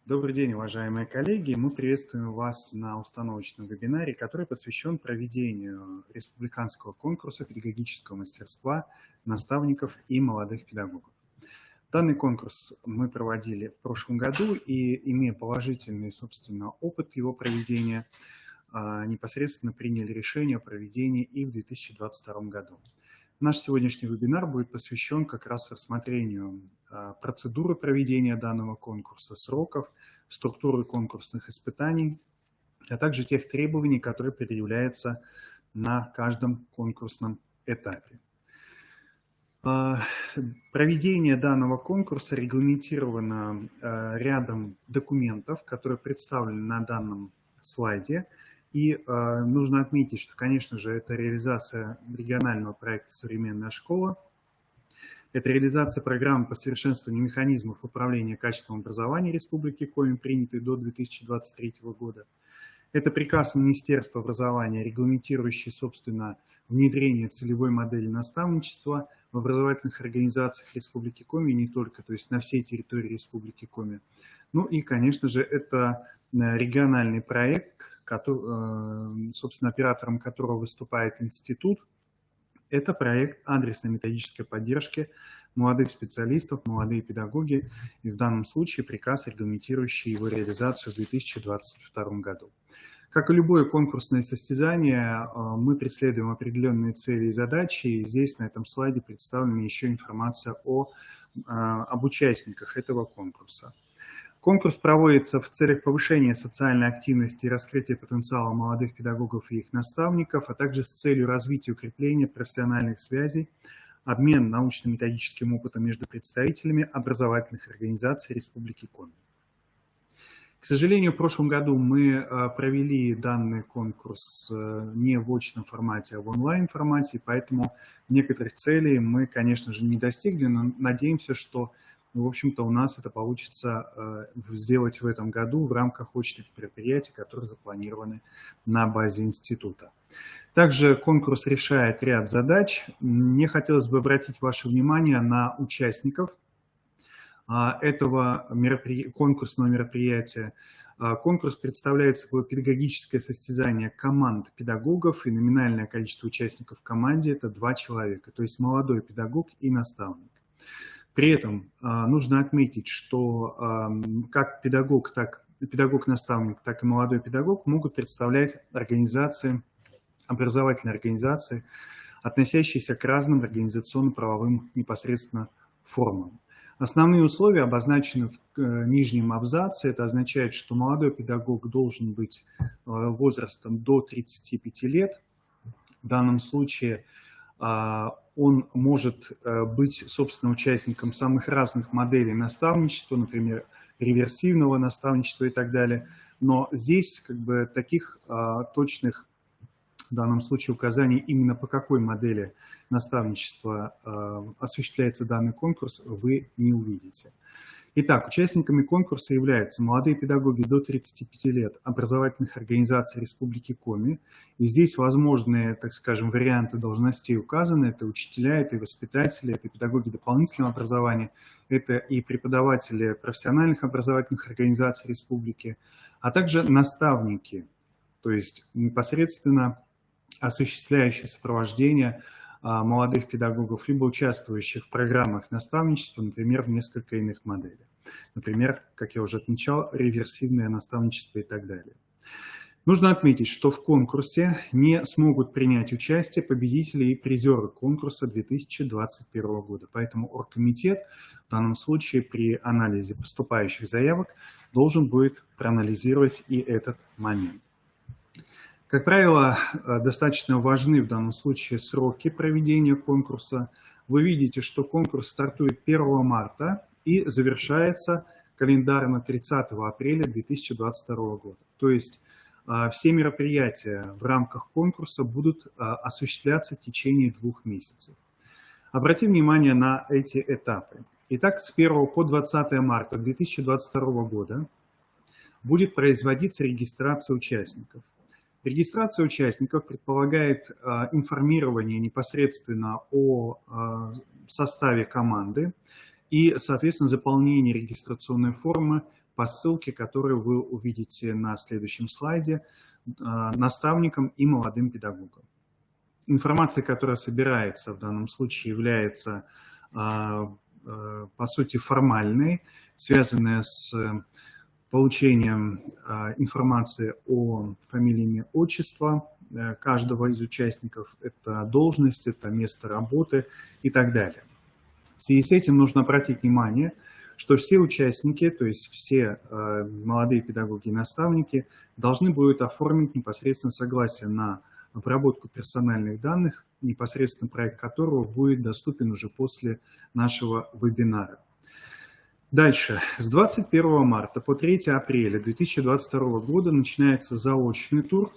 Добрый день, уважаемые коллеги. Мы приветствуем вас на установочном вебинаре, который посвящен проведению республиканского конкурса педагогического мастерства наставников и молодых педагогов. Данный конкурс мы проводили в прошлом году и, имея положительный, собственно, опыт его проведения, непосредственно приняли решение о проведении и в 2022 году. Наш сегодняшний вебинар будет посвящен как раз рассмотрению процедуры проведения данного конкурса, сроков, структуры конкурсных испытаний, а также тех требований, которые предъявляются на каждом конкурсном этапе. Проведение данного конкурса регламентировано рядом документов, которые представлены на данном слайде. И нужно отметить, что, конечно же, это реализация регионального проекта «Современная школа». Это реализация программы по совершенствованию механизмов управления качеством образования Республики Коми, принятой до 2023 года. Это приказ Министерства образования, регламентирующий, собственно, внедрение целевой модели наставничества в образовательных организациях Республики Коми, не только, то есть на всей территории Республики Коми. Ну и, конечно же, это региональный проект, собственно, оператором которого выступает институт. Это проект адресной методической поддержки молодых специалистов, молодые педагоги, и в данном случае приказ, регламентирующий его реализацию в 2022 году. Как и любое конкурсное состязание, мы преследуем определенные цели и задачи, и здесь на этом слайде представлена еще информация об участниках этого конкурса. Конкурс проводится в целях повышения социальной активности и раскрытия потенциала молодых педагогов и их наставников, а также с целью развития и укрепления профессиональных связей, обмен научно-методическим опытом между представителями образовательных организаций Республики Коми. К сожалению, в прошлом году мы провели данный конкурс не в очном формате, а в онлайн-формате, поэтому некоторых целей мы, конечно же, не достигли, но надеемся, что в общем-то, у нас это получится сделать в этом году в рамках очных мероприятий, которые запланированы на базе института. Также конкурс решает ряд задач. Мне хотелось бы обратить ваше внимание на участников этого конкурсного мероприятия. Конкурс представляет собой педагогическое состязание команд педагогов, и номинальное количество участников в команде – это 2 человека, то есть молодой педагог и наставник. При этом нужно отметить, что как педагог-наставник, так и молодой педагог могут представлять образовательные организации, относящиеся к разным организационно-правовым непосредственно формам. Основные условия обозначены в нижнем абзаце. Это означает, что молодой педагог должен быть возрастом до 35 лет. В данном случае он может быть, собственно, участником самых разных моделей наставничества, например, реверсивного наставничества и так далее. Но здесь таких точных в данном случае указаний именно по какой модели наставничества осуществляется данный конкурс, вы не увидите. Итак, участниками конкурса являются молодые педагоги до 35 лет образовательных организаций Республики Коми. И здесь возможные, так скажем, варианты должностей указаны. Это учителя, это и воспитатели, это и педагоги дополнительного образования, это и преподаватели профессиональных образовательных организаций Республики, а также наставники, то есть непосредственно осуществляющие сопровождение молодых педагогов, либо участвующих в программах наставничества, например, в несколько иных моделей. Например, как я уже отмечал, реверсивное наставничество и так далее. Нужно отметить, что в конкурсе не смогут принять участие победители и призеры конкурса 2021 года. Поэтому оргкомитет в данном случае при анализе поступающих заявок должен будет проанализировать и этот момент. Как правило, достаточно важны в данном случае сроки проведения конкурса. Вы видите, что конкурс стартует 1 марта и завершается календарно 30 апреля 2022 года. То есть все мероприятия в рамках конкурса будут осуществляться в течение 2 месяцев. Обратим внимание на эти этапы. Итак, с 1 по 20 марта 2022 года будет производиться регистрация участников. Регистрация участников предполагает информирование непосредственно о составе команды и, соответственно, заполнение регистрационной формы по ссылке, которую вы увидите на следующем слайде, наставникам и молодым педагогам. Информация, которая собирается в данном случае, является, по сути, формальной, связанная с получением информации о фамилии, имя, отчество каждого из участников, это должность, это место работы и так далее. В связи с этим нужно обратить внимание, что все участники, то есть все молодые педагоги и наставники, должны будут оформить непосредственно согласие на обработку персональных данных, непосредственно проект которого будет доступен уже после нашего вебинара. Дальше. С 21 марта по 3 апреля 2022 года начинается заочный тур.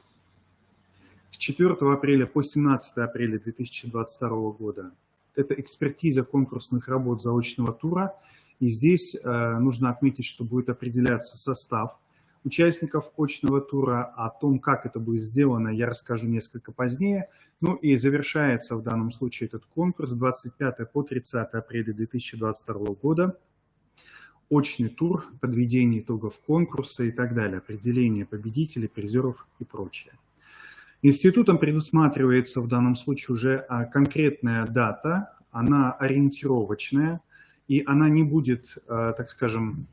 С 4 апреля по 17 апреля 2022 года это экспертиза конкурсных работ заочного тура. И здесь нужно отметить, что будет определяться состав участников очного тура. О том, как это будет сделано, я расскажу несколько позднее. Ну и завершается в данном случае этот конкурс с 25 по 30 апреля 2022 года. Очный тур, подведение итогов конкурса и так далее, определение победителей, призеров и прочее. Институтом предусматривается в данном случае уже конкретная дата, она ориентировочная, и она не будет, так скажем,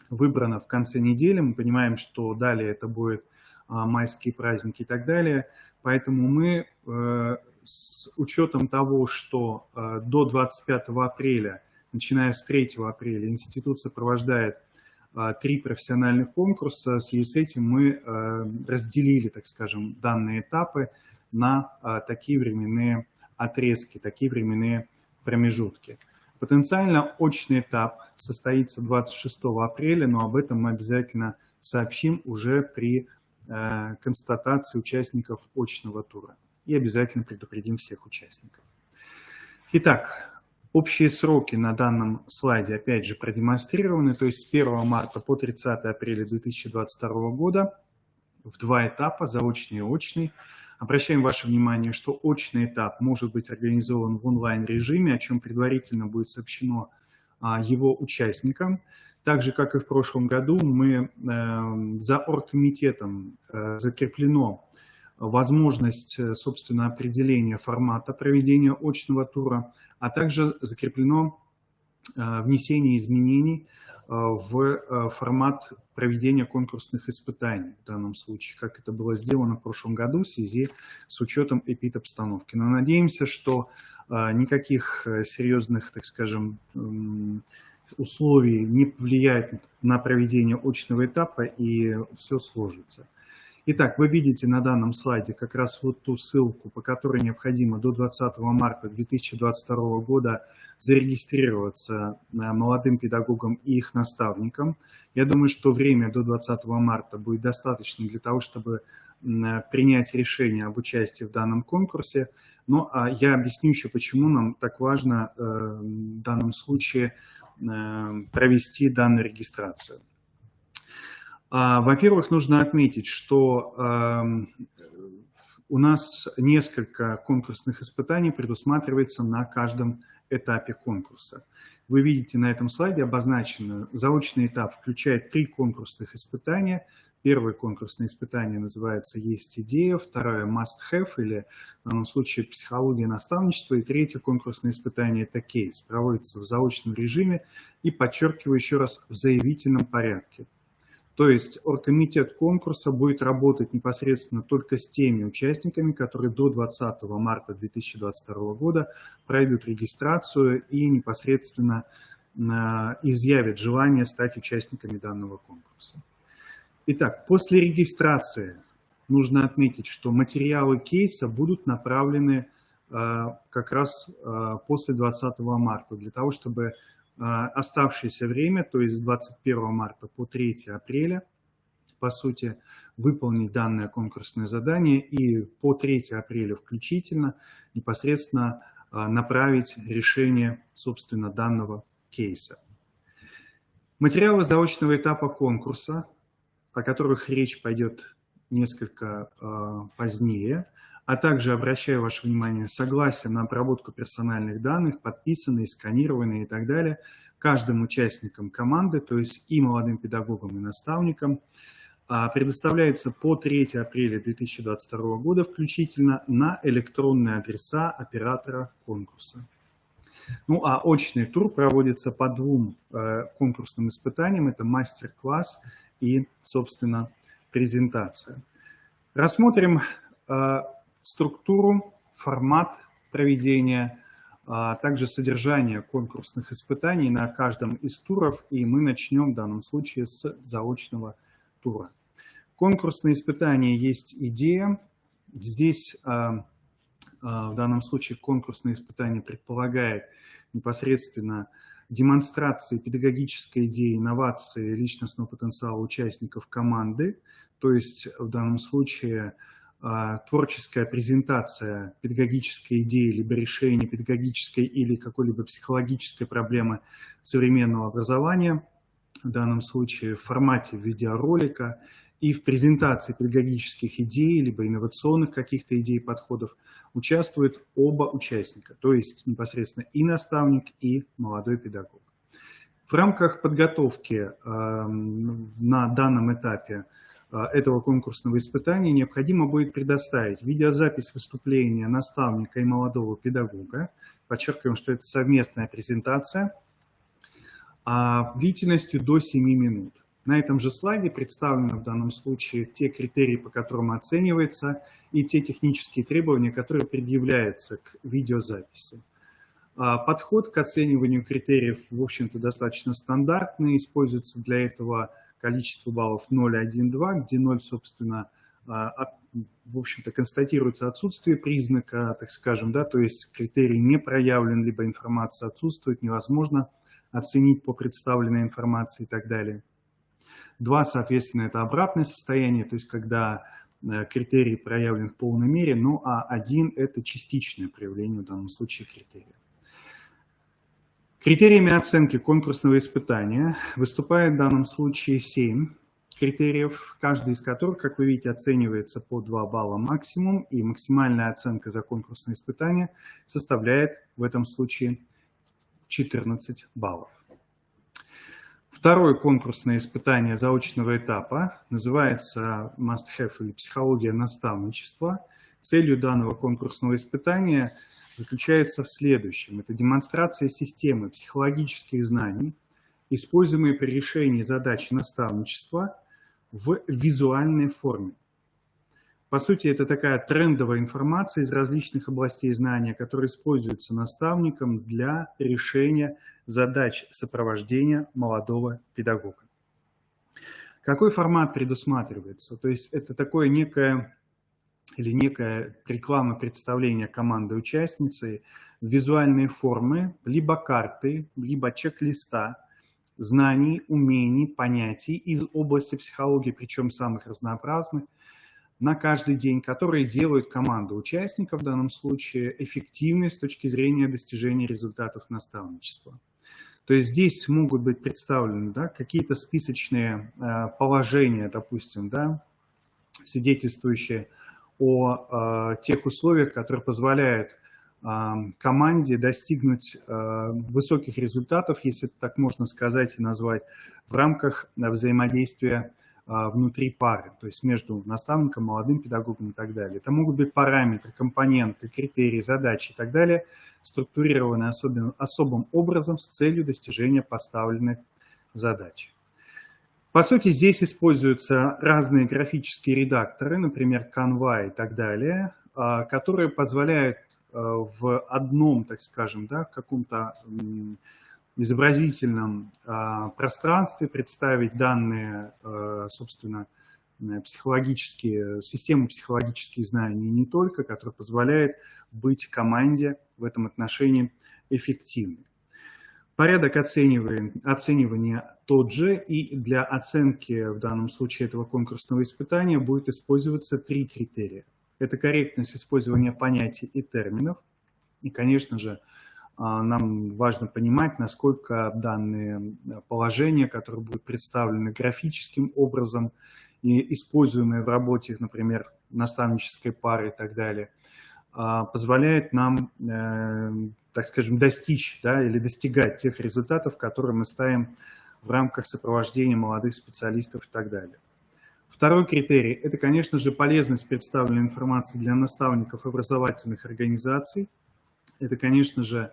выбрана в конце недели. Мы понимаем, что далее это будут майские праздники и так далее. Поэтому мы с учетом того, что до 25 апреля, начиная с 3 апреля, институт сопровождает 3 профессиональных конкурса. В связи с этим мы разделили, так скажем, данные этапы на такие временные отрезки, такие временные промежутки. Потенциально очный этап состоится 26 апреля, но об этом мы обязательно сообщим уже при констатации участников очного тура. И обязательно предупредим всех участников. Итак, общие сроки на данном слайде опять же продемонстрированы, то есть с 1 марта по 30 апреля 2022 года в 2 этапа, заочный и очный. Обращаем ваше внимание, что очный этап может быть организован в онлайн-режиме, о чем предварительно будет сообщено его участникам. Так же, как и в прошлом году, за оргкомитетом закреплено возможность, собственно, определения формата проведения очного тура, а также закреплено внесение изменений в формат проведения конкурсных испытаний в данном случае, как это было сделано в прошлом году в связи с учетом эпидобстановки. Но надеемся, что никаких серьезных, так скажем, условий не повлияет на проведение очного этапа и все сложится. Итак, вы видите на данном слайде как раз вот ту ссылку, по которой необходимо до 20 марта 2022 года зарегистрироваться молодым педагогам и их наставникам. Я думаю, что время до 20 марта будет достаточно для того, чтобы принять решение об участии в данном конкурсе. Но я объясню еще, почему нам так важно в данном случае провести данную регистрацию. Во-первых, нужно отметить, что у нас несколько конкурсных испытаний предусматривается на каждом этапе конкурса. Вы видите на этом слайде обозначено, заочный этап включает 3 конкурсных испытания. Первое конкурсное испытание называется «Есть идея», второе «Must have» или в данном случае «Психология наставничества», и третье конкурсное испытание – это «Кейс», проводится в заочном режиме и, подчеркиваю еще раз, в заявительном порядке. То есть оргкомитет конкурса будет работать непосредственно только с теми участниками, которые до 20 марта 2022 года пройдут регистрацию и непосредственно изъявят желание стать участниками данного конкурса. Итак, после регистрации нужно отметить, что материалы кейса будут направлены как раз после 20 марта, для того, чтобы оставшееся время, то есть с 21 марта по 3 апреля, по сути, выполнить данное конкурсное задание и по 3 апреля включительно непосредственно направить решение, собственно, данного кейса. Материалы заочного этапа конкурса, о которых речь пойдет несколько позднее, а также, обращаю ваше внимание, согласие на обработку персональных данных, подписанные, сканированные и так далее, каждым участникам команды, то есть и молодым педагогам, и наставникам, предоставляется по 3 апреля 2022 года включительно на электронные адреса оператора конкурса. Ну а очный тур проводится по 2 конкурсным испытаниям. Это мастер-класс и, собственно, презентация. Рассмотрим структуру, формат проведения, также содержание конкурсных испытаний на каждом из туров. И мы начнем в данном случае с заочного тура. Конкурсные испытания есть идея. Здесь в данном случае конкурсное испытание предполагает непосредственно демонстрации педагогической идеи, инновации, личностного потенциала участников команды. То есть в данном случае творческая презентация педагогической идеи, либо решения педагогической или какой-либо психологической проблемы современного образования, в данном случае в формате видеоролика, и в презентации педагогических идей, либо инновационных каких-то идей, подходов участвуют оба участника, то есть непосредственно и наставник, и молодой педагог. В рамках подготовки на данном этапе этого конкурсного испытания необходимо будет предоставить видеозапись выступления наставника и молодого педагога. Подчеркиваем, что это совместная презентация длительностью до 7 минут. На этом же слайде представлены в данном случае те критерии, по которым оценивается, и те технические требования, которые предъявляются к видеозаписи. Подход к оцениванию критериев, в общем-то, достаточно стандартный. Используется для этого количество баллов 0, 1, 2, где 0, собственно, в общем-то, констатируется отсутствие признака, так скажем, да, то есть критерий не проявлен, либо информация отсутствует, невозможно оценить по представленной информации и так далее. 2, соответственно, это обратное состояние, то есть когда критерий проявлен в полной мере, ну а 1 – это частичное проявление в данном случае критерия. Критериями оценки конкурсного испытания выступает в данном случае 7 критериев, каждый из которых, как вы видите, оценивается по 2 балла максимум, и максимальная оценка за конкурсное испытание составляет в этом случае 14 баллов. Второе конкурсное испытание заочного этапа называется Must-Have или психология наставничества. Целью данного конкурсного испытания заключается в следующем. Это демонстрация системы психологических знаний, используемой при решении задач наставничества в визуальной форме. По сути, это такая трендовая информация из различных областей знания, которая используется наставником для решения задач сопровождения молодого педагога. Какой формат предусматривается? То есть это такое некое рекламное представление команды-участницы в визуальной форме, либо карты, либо чек-листа знаний, умений, понятий из области психологии, причем самых разнообразных, на каждый день, которые делают команду участников, в данном случае, эффективной с точки зрения достижения результатов наставничества. То есть здесь могут быть представлены, да, какие-то списочные положения, допустим, да, свидетельствующие о тех условиях, которые позволяют команде достигнуть высоких результатов, если так можно сказать и назвать, в рамках взаимодействия внутри пары, то есть между наставником, молодым педагогом и так далее. Это могут быть параметры, компоненты, критерии, задачи и так далее, структурированные особым образом с целью достижения поставленных задач. По сути, здесь используются разные графические редакторы, например, Canva и так далее, которые позволяют в одном, так скажем, да, каком-то изобразительном пространстве представить данные, собственно, систему психологических знаний не только, которая позволяет быть команде в этом отношении эффективной. Порядок оценивания тот же, и для оценки в данном случае этого конкурсного испытания будет использоваться 3 критерия. Это корректность использования понятий и терминов, и, конечно же, нам важно понимать, насколько данные положения, которые будут представлены графическим образом и используемые в работе, например, наставнической пары и так далее, позволяет нам, так скажем, достичь, да, или достигать тех результатов, которые мы ставим в рамках сопровождения молодых специалистов и так далее. Второй критерий – это, конечно же, полезность представленной информации для наставников образовательных организаций. Это, конечно же,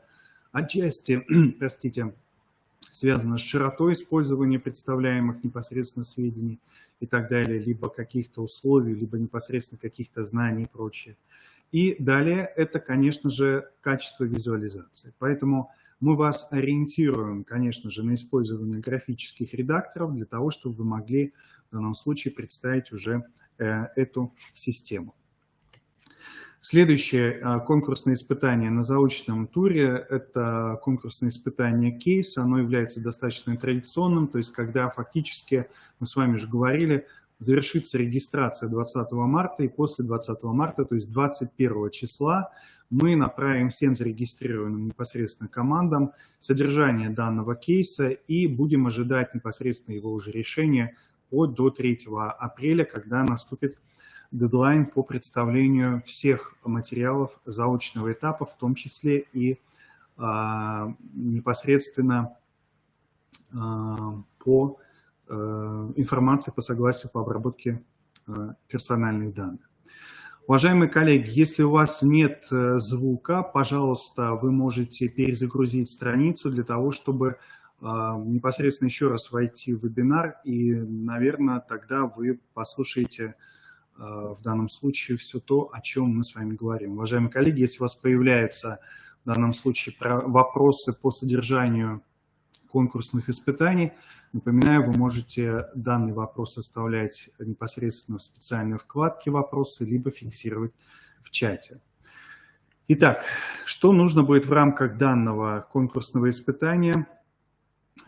отчасти, простите, связано с широтой использования представляемых непосредственно сведений и так далее, либо каких-то условий, либо непосредственно каких-то знаний и прочее. И далее это, конечно же, качество визуализации. Поэтому мы вас ориентируем, конечно же, на использование графических редакторов для того, чтобы вы могли в данном случае представить уже эту систему. Следующее конкурсное испытание на заочном туре – это конкурсное испытание кейс. Оно является достаточно традиционным, то есть когда фактически, мы с вами уже говорили, завершится регистрация 20 марта, и после 20 марта, то есть 21 числа, мы направим всем зарегистрированным непосредственно командам содержание данного кейса и будем ожидать непосредственно его уже решения до 3 апреля, когда наступит дедлайн по представлению всех материалов заочного этапа, в том числе и непосредственно по информации по согласию по обработке персональных данных. Уважаемые коллеги, если у вас нет звука, пожалуйста, вы можете перезагрузить страницу для того, чтобы непосредственно еще раз войти в вебинар, и, наверное, тогда вы послушаете в данном случае все то, о чем мы с вами говорим. Уважаемые коллеги, если у вас появляются в данном случае вопросы по содержанию конкурсных испытаний, напоминаю, вы можете данный вопрос оставлять непосредственно в специальной вкладке «Вопросы», либо фиксировать в чате. Итак, что нужно будет в рамках данного конкурсного испытания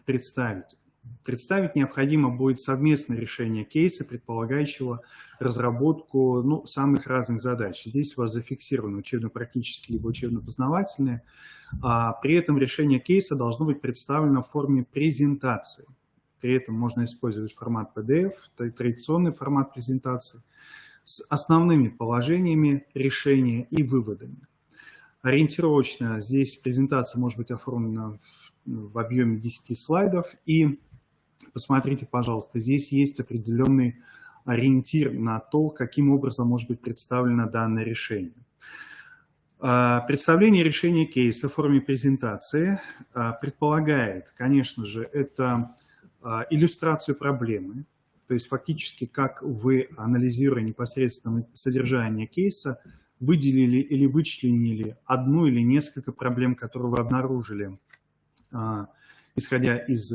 представить? Представить необходимо будет совместное решение кейса, предполагающего разработку самых разных задач. Здесь у вас зафиксированы учебно-практические либо учебно-познавательные. При этом решение кейса должно быть представлено в форме презентации. При этом можно использовать формат PDF, традиционный формат презентации, с основными положениями решения и выводами. Ориентировочно здесь презентация может быть оформлена в объеме 10 слайдов. И посмотрите, пожалуйста, здесь есть определенный ориентир на то, каким образом может быть представлено данное решение. Представление решения кейса в форме презентации предполагает, конечно же, это иллюстрацию проблемы, то есть фактически как вы, анализируя непосредственно содержание кейса, выделили или вычленили одну или несколько проблем, которые вы обнаружили, исходя из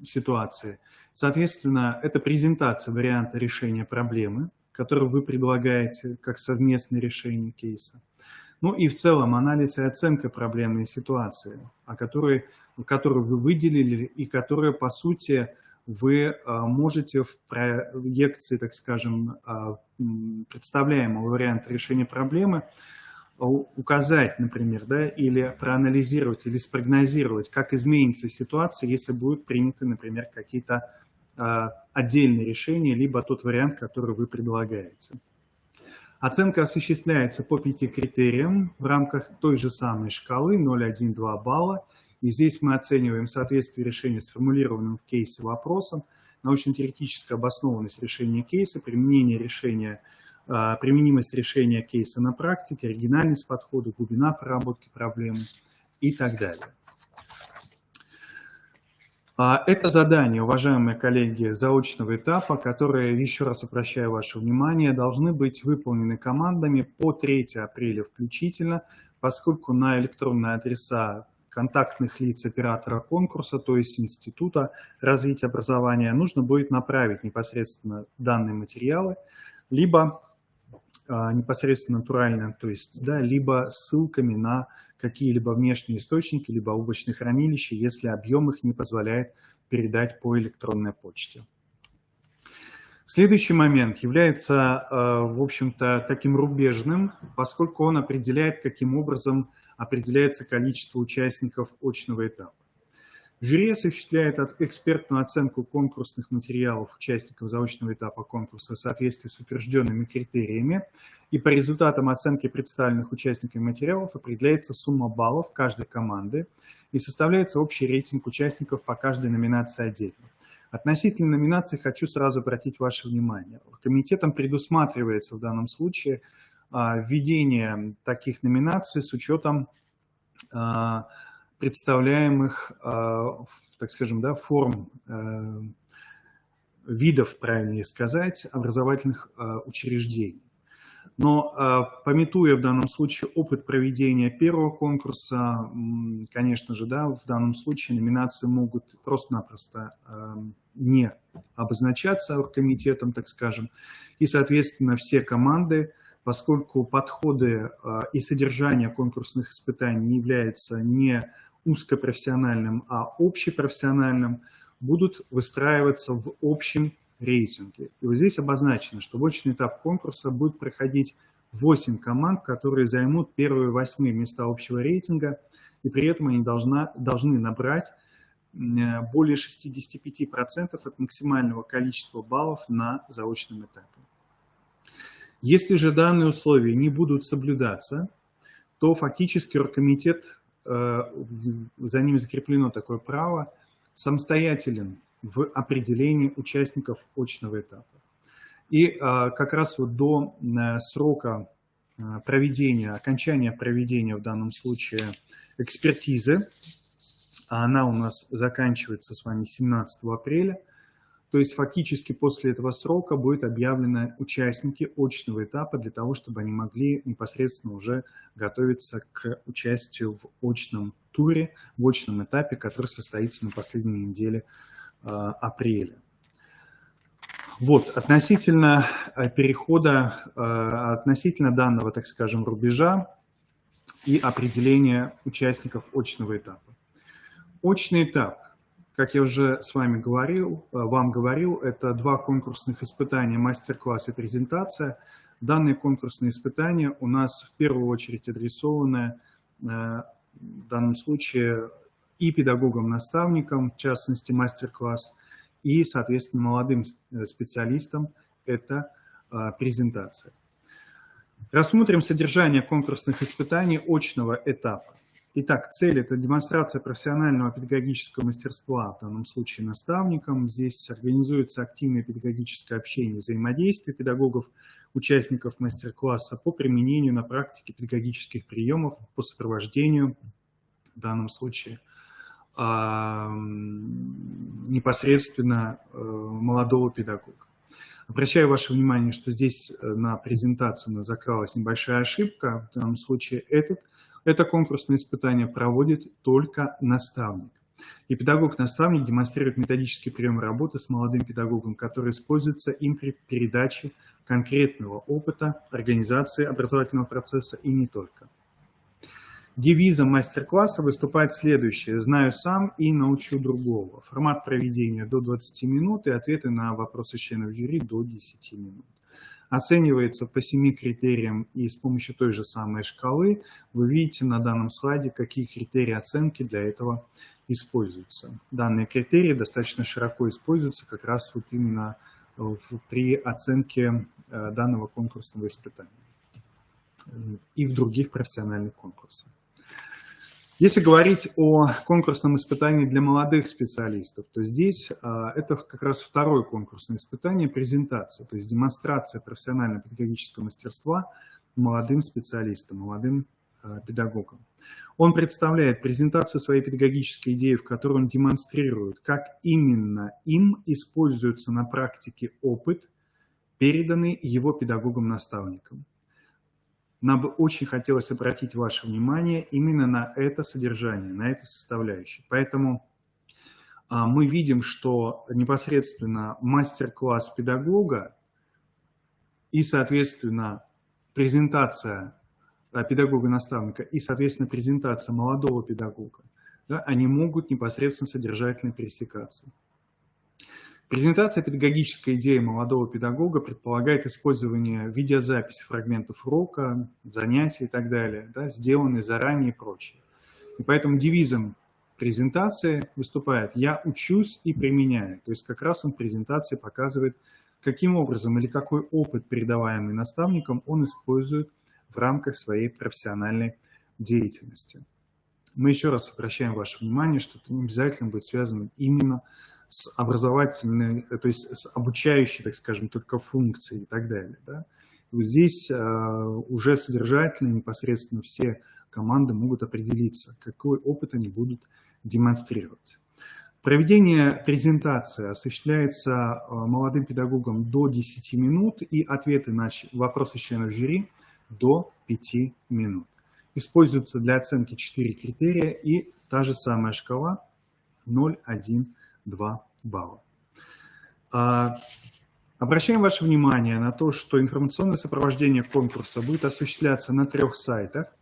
ситуации. Соответственно, это презентация варианта решения проблемы, которую вы предлагаете как совместное решение кейса. Ну и в целом анализ и оценка проблемной ситуации, которую вы выделили и которую, по сути, вы можете в проекции, так скажем, представляемого варианта решения проблемы указать, например, да, или проанализировать, или спрогнозировать, как изменится ситуация, если будут приняты, например, какие-то отдельные решения, либо тот вариант, который вы предлагаете. Оценка осуществляется по 5 критериям в рамках той же самой шкалы 0, 1, 2 балла. И здесь мы оцениваем соответствие решения сформулированным в кейсе вопросом, научно-теоретическая обоснованность решения кейса, применимость решения кейса на практике, оригинальность подхода, глубина проработки проблемы и так далее. Это задание, уважаемые коллеги, заочного этапа, которые, еще раз обращаю ваше внимание, должны быть выполнены командами по 3 апреля включительно, поскольку на электронные адреса контактных лиц оператора конкурса, то есть Института развития образования, нужно будет направить непосредственно данные материалы, либо непосредственно натурально, то есть, да, либо ссылками на какие-либо внешние источники, либо облачные хранилища, если объем их не позволяет передать по электронной почте. Следующий момент является, в общем-то, таким рубежным, поскольку он определяет, каким образом определяется количество участников очного этапа. Жюри осуществляет экспертную оценку конкурсных материалов участников заочного этапа конкурса в соответствии с утвержденными критериями, и по результатам оценки представленных участниками материалов определяется сумма баллов каждой команды и составляется общий рейтинг участников по каждой номинации отдельно. Относительно номинаций хочу сразу обратить ваше внимание. Комитетом предусматривается в данном случае введение таких номинаций с учетом представляемых, так скажем, да, форм, видов, правильнее сказать, образовательных учреждений. Но, памятуя в данном случае опыт проведения первого конкурса, конечно же, да, в данном случае номинации могут просто-напросто не обозначаться оргкомитетом, так скажем, и, соответственно, все команды, поскольку подходы и содержание конкурсных испытаний не является не узкопрофессиональным, а общепрофессиональным, будут выстраиваться в общем рейтинге. И вот здесь обозначено, что в очный этап конкурса будет проходить 8 команд, которые займут первые 8 места общего рейтинга, и при этом они должны набрать более 65% от максимального количества баллов на заочном этапе. Если же данные условия не будут соблюдаться, то фактически оргкомитет, за ним закреплено такое право, самостоятелен в определении участников очного этапа. И как раз вот до срока окончания проведения в данном случае экспертизы, она у нас заканчивается с вами 17 апреля, то есть фактически после этого срока будут объявлены участники очного этапа для того, чтобы они могли непосредственно уже готовиться к участию в очном туре, в очном этапе, который состоится на последней неделе апреля. Вот, относительно перехода, относительно данного, так скажем, рубежа и определения участников очного этапа. Очный этап, как я уже с вами вам говорил, это 2 конкурсных испытания, мастер-класс и презентация. Данные конкурсные испытания у нас в первую очередь адресованы в данном случае и педагогам-наставникам, в частности мастер-класс, и, соответственно, молодым специалистам – это презентация. Рассмотрим содержание конкурсных испытаний очного этапа. Итак, цель – это демонстрация профессионального педагогического мастерства, в данном случае наставникам. Здесь организуется активное педагогическое общение, взаимодействие педагогов, участников мастер-класса по применению на практике педагогических приемов, по сопровождению, в данном случае, непосредственно молодого педагога. Обращаю ваше внимание, что здесь на презентацию у нас закралась небольшая ошибка. В данном случае это конкурсное испытание проводит только наставник. И педагог-наставник демонстрирует методические приемы работы с молодым педагогом, которые используются им при передаче конкретного опыта организации образовательного процесса и не только. Девизом мастер-класса выступает следующее: «Знаю сам и научу другого». Формат проведения до 20 минут и ответы на вопросы членов жюри до 10 минут. Оценивается по 7 критериям, и с помощью той же самой шкалы вы видите на данном слайде, какие критерии оценки для этого используются. Данные критерии достаточно широко используются как раз вот именно при оценке данного конкурсного испытания и в других профессиональных конкурсах. Если говорить о конкурсном испытании для молодых специалистов, то здесь это как раз второе конкурсное испытание – презентация, то есть демонстрация профессионально-педагогического мастерства молодым специалистам, молодым педагогам. Он представляет презентацию своей педагогической идеи, в которой он демонстрирует, как именно им используется на практике опыт, переданный его педагогом-наставником. Нам бы очень хотелось обратить ваше внимание именно на это содержание, на эту составляющую. Поэтому мы видим, что непосредственно мастер-класс педагога и, соответственно, презентация педагога-наставника и, соответственно, презентация молодого педагога, да, они могут непосредственно содержательно пересекаться. Презентация педагогической идеи молодого педагога предполагает использование видеозаписи фрагментов урока, занятий и так далее, да, сделанные заранее и прочее. И поэтому девизом презентации выступает «Я учусь и применяю». То есть как раз он в презентации показывает, каким образом или какой опыт, передаваемый наставником, он использует в рамках своей профессиональной деятельности. Мы еще раз обращаем ваше внимание, что это не обязательно будет связано именно с образовательной, то есть с обучающей, так скажем, только функцией и так далее. Да? Вот здесь уже содержательно, непосредственно все команды могут определиться, какой опыт они будут демонстрировать. Проведение презентации осуществляется молодым педагогом до 10 минут и ответы на вопросы членов жюри до 5 минут. Используются для оценки 4 критерия и та же самая шкала 0, 1, 2 балла. Обращаем ваше внимание на то, что информационное сопровождение конкурса будет осуществляться на 3 сайтах.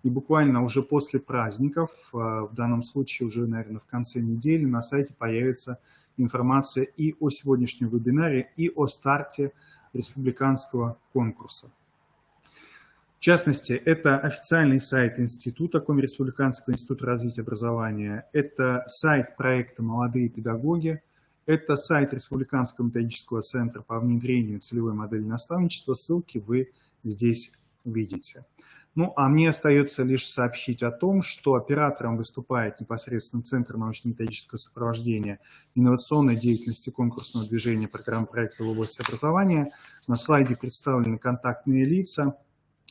И буквально уже после праздников, в данном случае уже, наверное, в конце недели, на сайте появится информация и о сегодняшнем вебинаре, и о старте республиканского конкурса. В частности, это официальный сайт Института, Комреспубликанского института развития образования, это сайт проекта «Молодые педагоги», это сайт Республиканского методического центра по внедрению целевой модели наставничества. Ссылки вы здесь видите. Ну, а мне остается лишь сообщить о том, что оператором выступает непосредственно Центр научно-методического сопровождения инновационной деятельности конкурсного движения программ проекта в области образования. На слайде представлены контактные лица.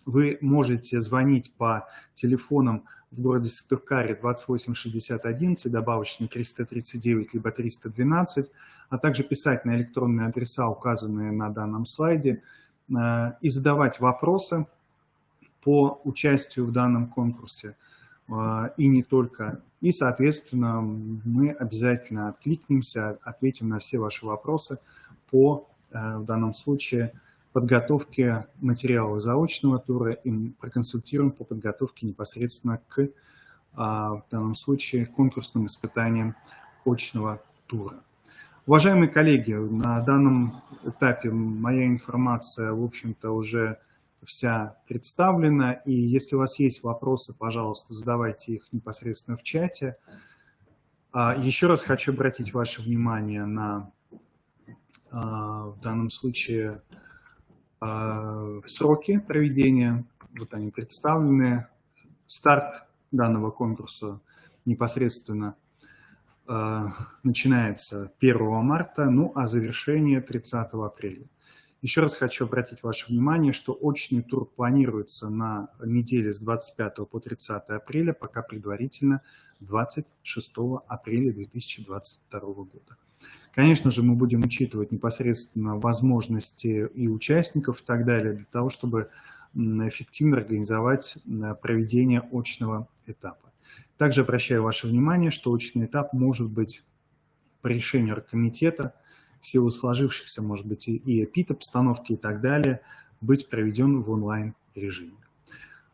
Вы можете звонить по телефонам в городе Сыктывкаре 286011, добавочный 339 либо 312, а также писать на электронные адреса, указанные на данном слайде, и задавать вопросы по участию в данном конкурсе, и не только. И, соответственно, мы обязательно откликнемся, ответим на все ваши вопросы по, в данном случае, подготовке материала заочного тура и проконсультируем по подготовке непосредственно к, в данном случае, конкурсным испытаниям очного тура. Уважаемые коллеги, на данном этапе моя информация, в общем-то, уже вся представлена, и если у вас есть вопросы, пожалуйста, задавайте их непосредственно в чате. Еще раз хочу обратить ваше внимание на, в данном случае, сроки проведения. Вот они представлены. Старт данного конкурса непосредственно начинается 1 марта, ну а завершение 30 апреля. Еще раз хочу обратить ваше внимание, что очный тур планируется на неделе с 25 по 30 апреля, пока предварительно 26 апреля 2022 года. Конечно же, мы будем учитывать непосредственно возможности и участников и так далее, для того, чтобы эффективно организовать проведение очного этапа. Также обращаю ваше внимание, что очный этап может быть по решению оргкомитета, в силу сложившихся, может быть, и эпид-обстановки и так далее, быть проведен в онлайн-режиме.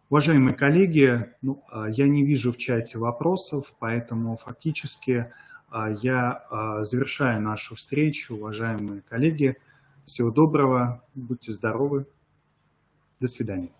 Уважаемые коллеги, я не вижу в чате вопросов, поэтому фактически я завершаю нашу встречу. Уважаемые коллеги, всего доброго, будьте здоровы, до свидания.